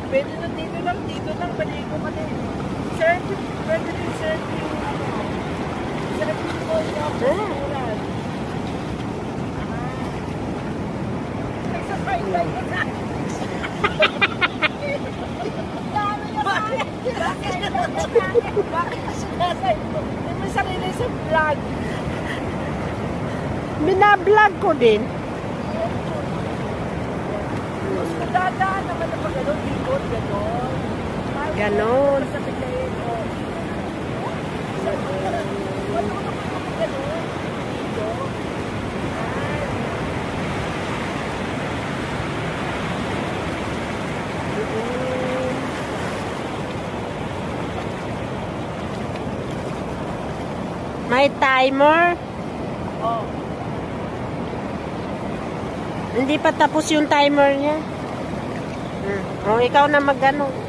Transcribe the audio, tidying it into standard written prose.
Pwede na dito lang, paligo ka din. Serving, pwede din serving, serving po yung restaurant. Nagsasay tayo na. Bakit sinasay mo? Hindi mo sarili sa vlog. Binablog ko din. Gusto dadaan naman na pag gano'n, likod, gano'n. Ganon. May timer? Oh. Hindi pa tapos yung timer niya. Oh, ikaw na mag-ano.